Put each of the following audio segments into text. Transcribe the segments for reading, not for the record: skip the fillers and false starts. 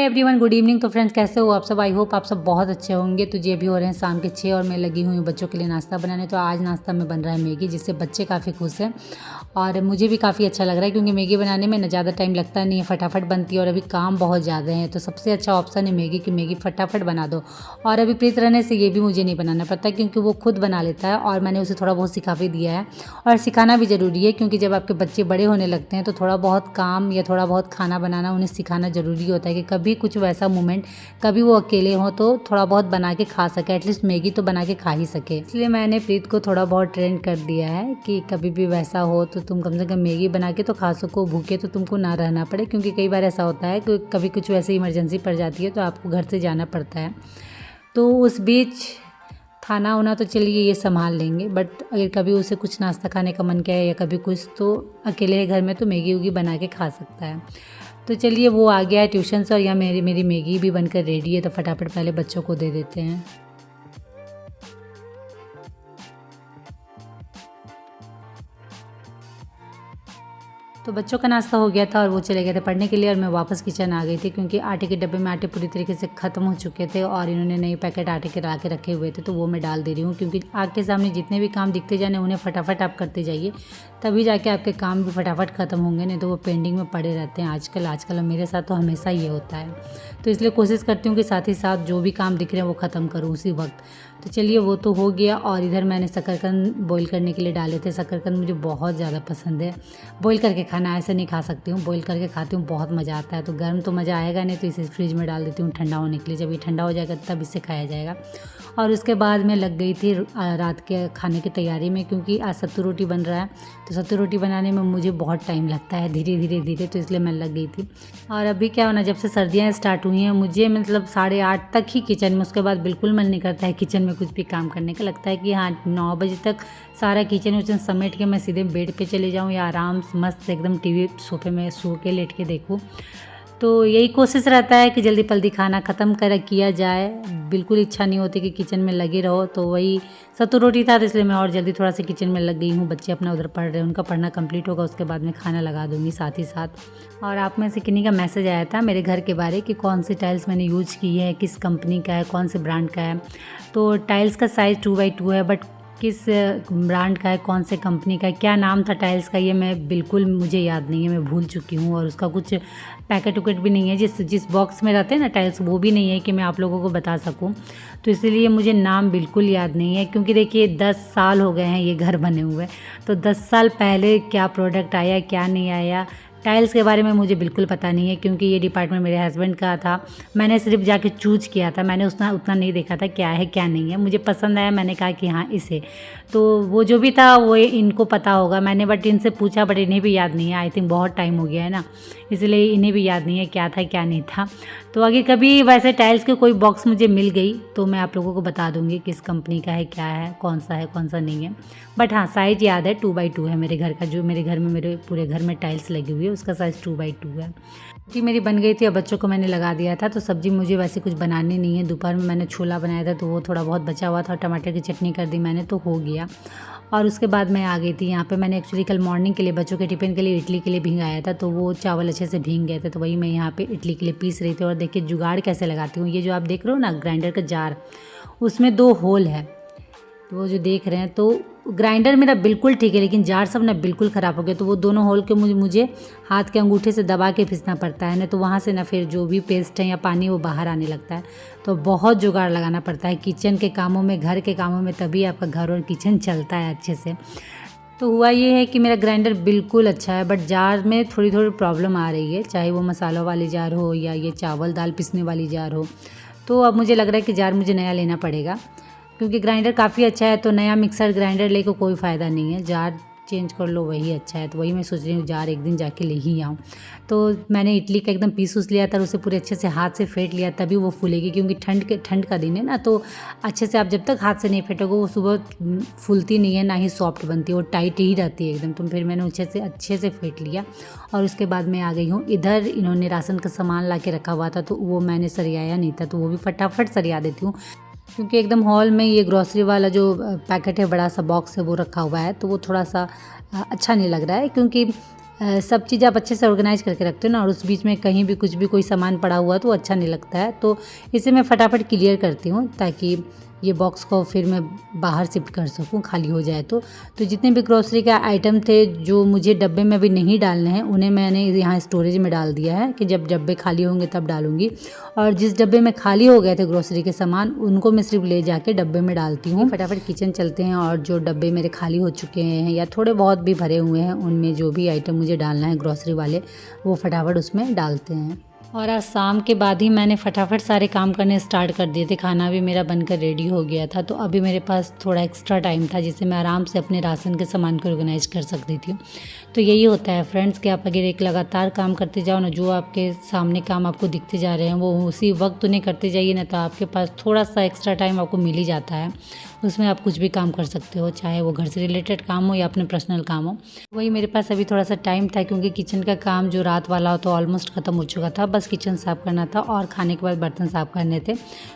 Everyone, good evening. तो friends, कैसे हो आप सब? आई होप आप सब बहुत अच्छे होंगे। तो जी अभी हो रहे हैं शाम के 6 और मैं लगी हुई हूँ बच्चों के लिए नाश्ता बनाने। तो आज नाश्ता में बन रहा है मैगी, जिससे बच्चे काफ़ी खुश हैं और मुझे भी काफ़ी अच्छा लग रहा है, क्योंकि मैगी बनाने में ना ज़्यादा टाइम लगता नहीं है, फटाफट बनती है और अभी काम बहुत ज़्यादा है। तो सबसे अच्छा ऑप्शन है मैगी कि मैगी फटाफट बना दो। और अभी प्रीत रहने से ये भी मुझे नहीं बनाना पड़ता, क्योंकि वो खुद बना लेता है और मैंने उसे थोड़ा बहुत सिखा भी दिया है। और सिखाना भी ज़रूरी है, क्योंकि जब आपके बच्चे बड़े होने लगते हैं तो थोड़ा बहुत काम या थोड़ा बहुत खाना बनाना उन्हें सिखाना ज़रूरी होता है, कि कभी कुछ वैसा मोमेंट, कभी वो अकेले हों तो थोड़ा बहुत बना के खा सके, एटलीस्ट मैगी तो बना के खा ही सके। इसलिए मैंने प्रीत को थोड़ा बहुत ट्रेन कर दिया है कि कभी भी वैसा हो तो तुम कम से कम मैगी बना के तो खा सको, भूखे तो तुमको ना रहना पड़े। क्योंकि कई बार ऐसा होता है कि कभी कुछ वैसे इमरजेंसी पड़ जाती है तो आपको घर से जाना पड़ता है। तो उस बीच खाना होना तो चलिए ये संभाल लेंगे, बट अगर कभी उसे कुछ नाश्ता खाने का मन किया है या कभी कुछ, तो अकेले घर में तो मैगी वूगी बना के खा सकता है। तो चलिए, वो आ गया है ट्यूशन से और यहाँ मेरी मैगी भी बनकर रेडी है। तो फटाफट पहले बच्चों को दे देते हैं। तो बच्चों का नाश्ता हो गया था और वो चले गए थे पढ़ने के लिए, और मैं वापस किचन आ गई थी, क्योंकि आटे के डब्बे में आटे पूरी तरीके से ख़त्म हो चुके थे और इन्होंने नए पैकेट आटे के ला के रखे हुए थे, तो वो मैं डाल दे रही हूँ। क्योंकि आग के सामने जितने भी काम दिखते जाने उन्हें फटाफट आप करते जाइए, तभी जाके आपके काम भी फटाफट ख़त्म होंगे, नहीं तो वो पेंडिंग में पड़े रहते हैं आजकल मेरे साथ तो हमेशा ये होता है। तो इसलिए कोशिश करती हूँ कि साथ ही साथ जो भी काम दिख रहे हैं वो ख़त्म करूँ उसी वक्त। तो चलिए, वो तो हो गया। और इधर मैंने शकरकंद बॉईल करने के लिए डाले थे। शकरकंद मुझे बहुत ज़्यादा पसंद है। बॉईल करके खाना ऐसे नहीं खा सकती हूँ, बॉईल करके खाती हूँ, बहुत मज़ा आता है। तो गर्म तो मज़ा आएगा नहीं, तो इसे फ्रिज में डाल देती हूँ ठंडा होने के लिए। जब ये ठंडा हो जाएगा तब इसे खाया जाएगा। और उसके बाद मैं लग गई थी रात के खाने की तैयारी में, क्योंकि आज सत्तू रोटी बन रहा है। तो सत्तू रोटी बनाने में मुझे बहुत टाइम लगता है, धीरे, तो इसलिए मैं लग गई थी। और अभी क्या होना, जब से सर्दियाँ स्टार्ट हुई हैं मुझे मतलब 8:30 तक ही किचन में, उसके बाद बिल्कुल मन नहीं करता है किचन में कुछ भी काम करने का। लगता है कि हाँ 9 बजे तक सारा किचन उचन समेट के मैं सीधे बेड पे चले जाऊँ या आराम से मस्त एकदम टीवी सोफे में सो के लेट के देखूँ। तो यही कोशिश रहता है कि जल्दी जल्दी खाना ख़त्म किया जाए। बिल्कुल इच्छा नहीं होती कि किचन में लगे रहो। तो वही सत्तू रोटी था, तो इसलिए मैं और जल्दी थोड़ा सा किचन में लग गई हूँ। बच्चे अपना उधर पढ़ रहे हैं, उनका पढ़ना कंप्लीट होगा, उसके बाद मैं खाना लगा दूँगी साथ ही साथ। और आप में से किन्हीं का मैसेज आया था मेरे घर के बारे कि कौन सी टाइल्स मैंने यूज़ की है, किस कंपनी का है, कौन से ब्रांड का है। तो टाइल्स का साइज़ 2x2 है, बट किस ब्रांड का है, कौन से कंपनी का है, क्या नाम था टाइल्स का, ये मैं बिल्कुल मुझे याद नहीं है, मैं भूल चुकी हूँ। और उसका कुछ पैकेट उकेट भी नहीं है, जिस बॉक्स में रहते हैं ना टाइल्स, वो भी नहीं है कि मैं आप लोगों को बता सकूँ। तो इसीलिए मुझे नाम बिल्कुल याद नहीं है, क्योंकि देखिए 10 साल हो गए हैं ये घर बने हुए। तो 10 साल पहले क्या प्रोडक्ट आया क्या नहीं आया, टाइल्स के बारे में मुझे बिल्कुल पता नहीं है, क्योंकि ये डिपार्टमेंट मेरे हस्बैंड का था। मैंने सिर्फ जाके चूज किया था, मैंने उतना नहीं देखा था क्या है क्या नहीं है। मुझे पसंद आया, मैंने कहा कि हाँ इसे। तो वो जो भी था वो इनको पता होगा, मैंने बट इनसे पूछा, बट इन्हें भी याद नहीं है। आई थिंक बहुत टाइम हो गया है ना, इसलिए इन्हें भी याद नहीं है क्या था क्या नहीं था। तो अगर कभी वैसे टाइल्स के कोई बॉक्स मुझे मिल गई तो मैं आप लोगों को बता दूंगी किस कंपनी का है, क्या है कौन सा नहीं है। बट हाँ, साइज़ याद है, 2x2 है मेरे घर का। जो मेरे घर में, मेरे पूरे घर में टाइल्स लगी हुई है, उसका साइज़ 2x2 है। रोटी मेरी बन गई थी और बच्चों को मैंने लगा दिया था। तो सब्ज़ी मुझे वैसे कुछ बनानी नहीं है। दोपहर में मैंने छोला बनाया था तो वो थोड़ा बहुत बचा हुआ था, टमाटर की चटनी कर दी मैंने, तो हो गया। और उसके बाद मैं आ गई थी यहाँ पे। मैंने एक्चुअली कल मॉर्निंग के लिए बच्चों के टिफ़िन के लिए इडली के लिए भिंगाया था, तो वो चावल अच्छे से भीग गए थे, तो वही मैं यहाँ पे इडली के लिए पीस रही थी। और देखिए जुगाड़ कैसे लगाती हूँ। ये जो आप देख रहे हो ना ग्राइंडर का जार, उसमें 2 होल है, तो वो जो देख रहे हैं। तो ग्राइंडर मेरा बिल्कुल ठीक है, लेकिन जार सब ना बिल्कुल ख़राब हो गया। तो वो दोनों होल के मुझे हाथ के अंगूठे से दबा के पीसना पड़ता है ना, तो वहाँ से ना फिर जो भी पेस्ट है या पानी वो बाहर आने लगता है। तो बहुत जुगाड़ लगाना पड़ता है किचन के कामों में, घर के कामों में, तभी आपका घर और किचन चलता है अच्छे से। तो हुआ ये है कि मेरा ग्राइंडर बिल्कुल अच्छा है, बट जार में थोड़ी प्रॉब्लम आ रही है, चाहे वो मसालों वाली जार हो या ये चावल दाल पीसने वाली जार हो। तो अब मुझे लग रहा है कि जार मुझे नया लेना पड़ेगा, क्योंकि ग्राइंडर काफ़ी अच्छा है। तो नया मिक्सर ग्राइंडर लेकर कोई फ़ायदा नहीं है, जार चेंज कर लो वही अच्छा है। तो वही मैं सोच रही हूँ जार एक दिन जाके ले ही आऊँ। तो मैंने इडली का एकदम पीस उस लिया था, उसे पूरे अच्छे से हाथ से फेंट लिया, तभी वो फूलेगी। क्योंकि ठंड का दिन है ना, तो अच्छे से आप जब तक हाथ से नहीं फेंटोगे वो सुबह फूलती नहीं है, ना ही सॉफ्ट बनती है, वो टाइट ही रहती है एकदम। तो फिर मैंने अच्छे से फेंट लिया। और उसके बाद मैं आ गई हूँ इधर। इन्होंने राशन का सामान ला के रखा हुआ था, तो वो मैंने सरियाया नहीं था, तो वो भी फटाफट सरिया देती हूँ। क्योंकि एकदम हॉल में ये ग्रॉसरी वाला जो पैकेट है, बड़ा सा बॉक्स है, वो रखा हुआ है, तो वो थोड़ा सा अच्छा नहीं लग रहा है। क्योंकि सब चीज़ आप अच्छे से ऑर्गेनाइज करके रखते हो ना, और उस बीच में कहीं भी कुछ भी कोई सामान पड़ा हुआ तो अच्छा नहीं लगता है। तो इसे मैं फटाफट क्लियर करती हूँ ताकि ये बॉक्स को फिर मैं बाहर शिफ्ट कर सकूँ खाली हो जाए तो जितने भी ग्रोसरी का आइटम थे जो मुझे डब्बे में अभी नहीं डालने हैं उन्हें मैंने यहाँ स्टोरेज में डाल दिया है कि जब डब्बे खाली होंगे तब डालूँगी। और जिस डब्बे में खाली हो गए थे ग्रोसरी के सामान उनको मैं सिर्फ ले जाके डब्बे में डालती हूँ। फटाफट किचन चलते हैं और जो डब्बे मेरे खाली हो चुके हैं या थोड़े बहुत भी भरे हुए हैं उनमें जो भी आइटम मुझे डालना है ग्रोसरी वाले वो फटाफट उसमें डालते हैं। और आज शाम के बाद ही मैंने फटाफट सारे काम करने स्टार्ट कर दिए थे। खाना भी मेरा बनकर रेडी हो गया था, तो अभी मेरे पास थोड़ा एक्स्ट्रा टाइम था जिससे मैं आराम से अपने राशन के सामान को ऑर्गेनाइज कर सकती थी। तो यही होता है फ्रेंड्स कि आप अगर एक लगातार काम करते जाओ ना, जो आपके सामने काम आपको दिखते जा रहे हैं वो उसी वक्त उन्हें करते जाइए ना, तो आपके पास थोड़ा सा एक्स्ट्रा टाइम आपको मिल ही जाता है। उसमें आप कुछ भी काम कर सकते हो, चाहे वो घर से रिलेटेड काम हो या अपने पर्सनल काम हो। वही मेरे पास अभी थोड़ा सा टाइम था क्योंकि किचन का काम जो रात वाला हो तो ऑलमोस्ट ख़त्म हो चुका था, बस किचन साफ़ करना था और खाने के बाद बर्तन साफ़ करने थे।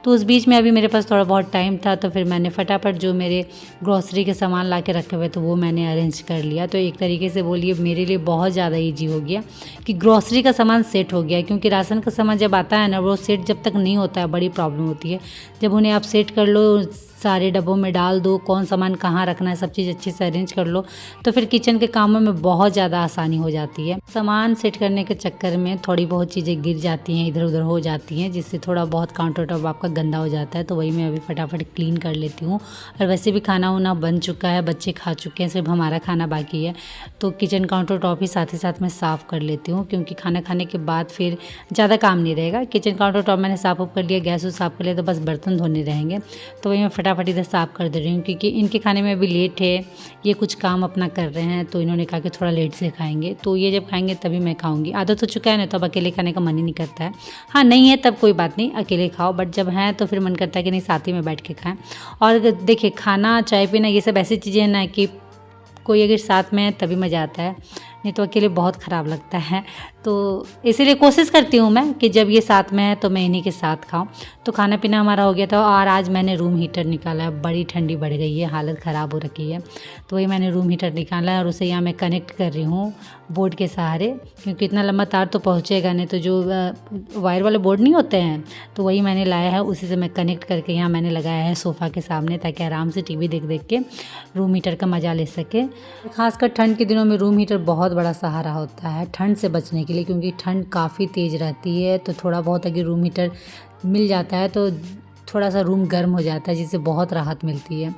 तो उस बीच में अभी मेरे पास थोड़ा बहुत टाइम था, तो फिर मैंने फटाफट जो मेरे ग्रॉसरी के सामान ला के रखे हुए तो वो मैंने अरेंज कर लिया। तो एक तरीके से बोलिए मेरे लिए बहुत ज़्यादा ईजी हो गया कि ग्रॉसरी का सामान सेट हो गया, क्योंकि राशन का सामान जब आता है ना वो सेट जब तक नहीं होता है बड़ी प्रॉब्लम होती है। जब उन्हें आप सेट कर लो, सारे डब्बों में डाल दो, कौन सामान कहाँ रखना है सब चीज़ अच्छे से अरेंज कर लो, तो फिर किचन के कामों में बहुत ज़्यादा आसानी हो जाती है। सामान सेट करने के चक्कर में थोड़ी बहुत चीज़ें गिर जाती हैं, इधर उधर हो जाती हैं, जिससे थोड़ा बहुत काउंटर टॉप आपका गंदा हो जाता है। तो वही मैं अभी फटाफट क्लीन कर लेती हूँ। और वैसे भी खाना वाना बन चुका है, बच्चे खा चुके हैं, सिर्फ हमारा खाना बाकी है। तो किचन काउंटर टॉप ही साथ मैं साफ़ कर लेती हूँ, क्योंकि खाना खाने के बाद फिर ज़्यादा काम नहीं रहेगा। किचन काउंटर टॉप मैंने साफ़ कर लिया, गैस साफ़ कर लिया, तो बस बर्तन धोने रहेंगे। तो वही मैं फटाफट इधर साफ़ कर दे रही हूँ, क्योंकि इनके खाने में अभी लेट है, ये कुछ काम अपना कर रहे हैं, तो इन्होंने कहा कि थोड़ा लेट से खाएंगे। तो ये जब खाएंगे तभी मैं खाऊंगी। आदत हो चुका है ना, तो अब अकेले खाने का मन ही नहीं करता है। हाँ नहीं है तब कोई बात नहीं, अकेले खाओ, बट जब हैं तो फिर मन करता है कि नहीं साथ ही में बैठ के खाएं। और देखिए खाना चाय पीना ये सब ऐसी चीज़ें हैं ना कि कोई अगर साथ में है तभी मज़ा आता है, नहीं तो अकेले बहुत ख़राब लगता है। तो इसीलिए कोशिश करती हूँ मैं कि जब ये साथ में है तो मैं इन्हीं के साथ खाऊं। तो खाना पीना हमारा हो गया था, और आज मैंने रूम हीटर निकाला है। बड़ी ठंडी बढ़ गई है, हालत ख़राब हो रखी है, तो वही मैंने रूम हीटर निकाला है और उसे यहाँ मैं कनेक्ट कर रही हूँ बोर्ड के सहारे, क्योंकि इतना लंबा तार तो पहुँचेगा नहीं। तो जो वायर वाले बोर्ड नहीं होते हैं, तो वही मैंने लाया है, उसी से मैं कनेक्ट करके यहाँ मैंने लगाया है सोफ़ा के सामने, ताकि आराम से टीवी देख देख के रूम हीटर का मज़ा ले सके। खासकर ठंड के दिनों में रूम हीटर बहुत बड़ा सहारा होता है ठंड से बचने के लिए, क्योंकि ठंड काफ़ी तेज़ रहती है। तो थोड़ा बहुत अगर रूम हीटर मिल जाता है तो थोड़ा सा रूम गर्म हो जाता है, जिससे बहुत राहत मिलती है।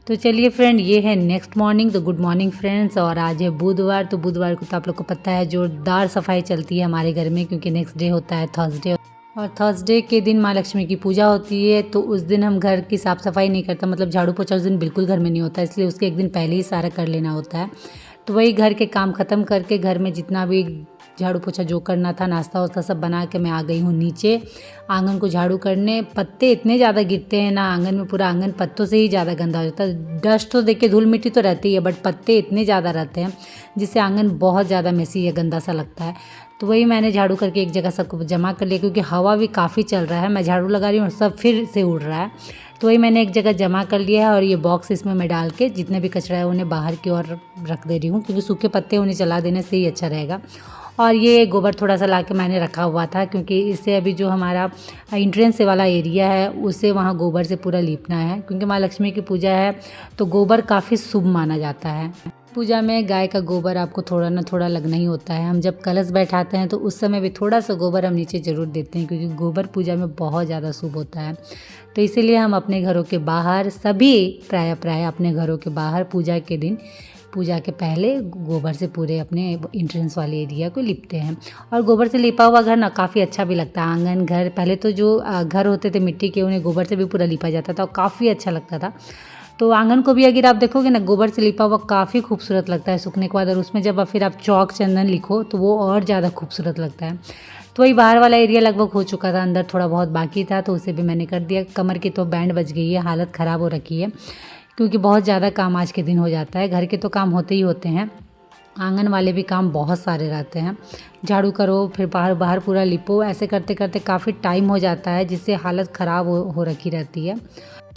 तो चलिए फ्रेंड, ये है नेक्स्ट मॉर्निंग। तो गुड मॉर्निंग फ्रेंड्स, और आज है बुधवार। तो बुधवार को तो आप लोग को पता है जोरदार सफाई चलती है हमारे घर में, क्योंकि नेक्स्ट डे होता है थर्सडे, और थर्सडे के दिन माँ लक्ष्मी की पूजा होती है। तो उस दिन हम घर की साफ़ सफाई नहीं करता, मतलब झाड़ू पोछा उस दिन बिल्कुल घर में नहीं होता, इसलिए उसके एक दिन पहले ही सारा कर लेना होता है। तो वही घर के काम ख़त्म करके घर में जितना भी झाड़ू पोछा जो करना था, नाश्ता वास्ता सब बना के मैं आ गई हूँ नीचे आंगन को झाड़ू करने। पत्ते इतने ज़्यादा गिरते हैं ना आंगन में, पूरा आंगन पत्तों से ही ज़्यादा गंदा हो जाता है। डस्ट तो देखिए धूल मिट्टी तो रहती है, बट पत्ते इतने ज़्यादा रहते हैं जिससे आंगन बहुत ज़्यादा मेसी या गंदा सा लगता है। तो वही मैंने झाड़ू करके एक जगह सबको जमा कर लिया, क्योंकि हवा भी काफ़ी चल रहा है। मैं झाड़ू लगा रही हूँ और सब फिर से उड़ रहा है। तो वही मैंने एक जगह जमा कर लिया है, और ये बॉक्स इसमें मैं डाल के जितने भी कचरा है उन्हें बाहर की ओर रख दे रही हूँ, क्योंकि सूखे पत्ते उन्हें जला देने से ही अच्छा रहेगा। और ये गोबर थोड़ा सा ला के मैंने रखा हुआ था, क्योंकि इससे अभी जो हमारा एंट्रेंस वाला एरिया है उसे वहाँ गोबर से पूरा लीपना है, क्योंकि माँ लक्ष्मी की पूजा है तो गोबर काफ़ी शुभ माना जाता है। पूजा में गाय का गोबर आपको थोड़ा ना थोड़ा लगना ही होता है। हम जब कलश बैठाते हैं तो उस समय भी थोड़ा सा गोबर हम नीचे ज़रूर देते हैं, क्योंकि गोबर पूजा में बहुत ज़्यादा शुभ होता है। तो इसीलिए हम अपने घरों के बाहर सभी प्राय अपने घरों के बाहर पूजा के दिन, पूजा के पहले गोबर से पूरे अपने एंट्रेंस वाले एरिया को लिपते हैं। और गोबर से लिपा हुआ घर ना काफ़ी अच्छा भी लगता है। आंगन घर पहले तो जो घर होते थे मिट्टी के, उन्हें गोबर से भी पूरा लिपा जाता था और काफ़ी अच्छा लगता था। तो आंगन को भी अगर आप देखोगे ना गोबर से लिपा हुआ काफ़ी खूबसूरत लगता है सूखने के बाद, और उसमें जब फिर आप चौक चंदन लिखो तो वो और ज़्यादा खूबसूरत लगता है। तो वही बाहर वाला एरिया लगभग हो चुका था, अंदर थोड़ा बहुत बाकी था, तो उसे भी मैंने कर दिया। कमर की तो बैंड बज गई है, हालत ख़राब हो रखी है, क्योंकि बहुत ज़्यादा काम आज के दिन हो जाता है। घर के तो काम होते ही होते हैं, आंगन वाले भी काम बहुत सारे रहते हैं। झाड़ू करो, फिर बाहर पूरा लिपो, ऐसे करते करते काफ़ी टाइम हो जाता है, जिससे हालत ख़राब हो रखी रहती है।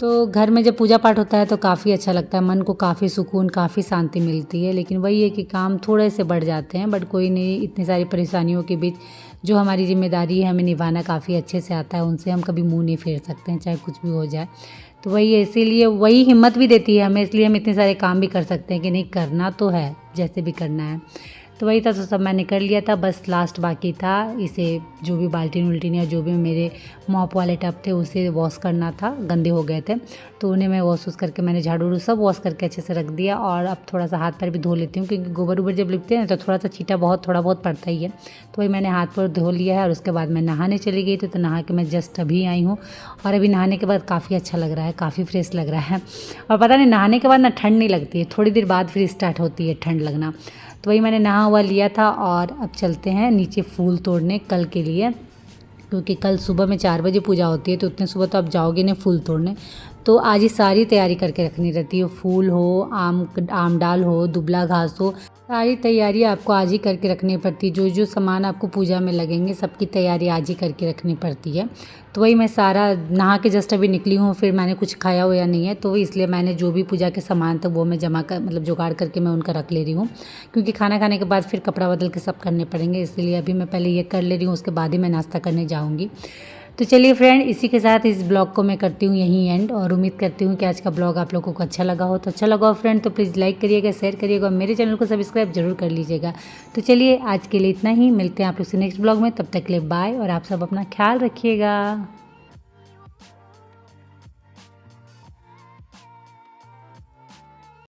तो घर में जब पूजा पाठ होता है तो काफ़ी अच्छा लगता है, मन को काफ़ी सुकून, काफ़ी शांति मिलती है। लेकिन वही है कि काम थोड़े से बढ़ जाते हैं, बट कोई नहीं, इतनी सारी परेशानियों के बीच जो हमारी ज़िम्मेदारी है हमें निभाना काफ़ी अच्छे से आता है, उनसे हम कभी मुँह नहीं फेर सकते हैं, चाहे कुछ भी हो जाए। तो वही है, इसीलिए वही हिम्मत भी देती है हमें, इसलिए हम इतने सारे काम भी कर सकते हैं कि नहीं, करना तो है, जैसे भी करना है। तो वही था, तो सब मैंने कर लिया था, बस लास्ट बाकी था इसे जो भी बाल्टीन उल्टीन या जो भी मेरे मॉप वाले टब थे उसे वॉश करना था, गंदे हो गए थे। तो उन्हें मैं वॉश करके मैंने झाड़ू उड़ू सब वॉश करके अच्छे से रख दिया। और अब थोड़ा सा हाथ पैर भी धो लेती हूँ, क्योंकि गोबर उबर जब लिपते हैं तो थोड़ा सा छींटा बहुत थोड़ा बहुत पड़ता ही है। तो वही मैंने हाथ पैर धो लिया है और उसके बाद मैं नहाने चली गई थी। तो नहा के मैं जस्ट अभी आई हूँ और अभी नहाने के बाद काफ़ी अच्छा लग रहा है, काफ़ी फ्रेश लग रहा है। और पता नहीं, नहाने के बाद ना ठंड नहीं लगती है, थोड़ी देर बाद फिर स्टार्ट होती है ठंड लगना। तो वही मैंने नहा हुआ लिया था और अब चलते हैं नीचे फूल तोड़ने कल के लिए, क्योंकि कल सुबह में 4 बजे पूजा होती है। तो उतने सुबह तो आप जाओगे नहीं फूल तोड़ने, तो आज ही सारी तैयारी करके रखनी रहती है। फूल हो, आम डाल हो, दुबला घास हो, सारी तैयारी आपको आज ही करके रखनी पड़ती है। जो जो सामान आपको पूजा में लगेंगे सबकी तैयारी आज ही करके रखनी पड़ती है। तो वही मैं सारा नहा के जस्ट अभी निकली हूँ, फिर मैंने कुछ खाया हुआ नहीं है, तो इसलिए मैंने जो भी पूजा के सामान था वो मैं जमा कर मतलब जुगाड़ करके मैं उनका रख ले रही हूँ, क्योंकि खाना खाने के बाद फिर कपड़ा बदल के सब करने पड़ेंगे। इसलिए अभी मैं पहले ये कर ले रही हूँ, उसके बाद ही मैं नाश्ता करने जाऊँगी। तो चलिए फ्रेंड, इसी के साथ इस ब्लॉग को मैं करती हूँ यहीं एंड, और उम्मीद करती हूँ कि आज का ब्लॉग आप लोगों को अच्छा लगा हो। तो अच्छा लगा हो फ्रेंड तो प्लीज़ लाइक करिएगा, शेयर करिएगा और मेरे चैनल को सब्सक्राइब जरूर कर लीजिएगा। तो चलिए आज के लिए इतना ही, मिलते हैं आप लोग से नेक्स्ट ब्लॉग में, तब तक के लिए बाय और आप सब अपना ख्याल रखिएगा।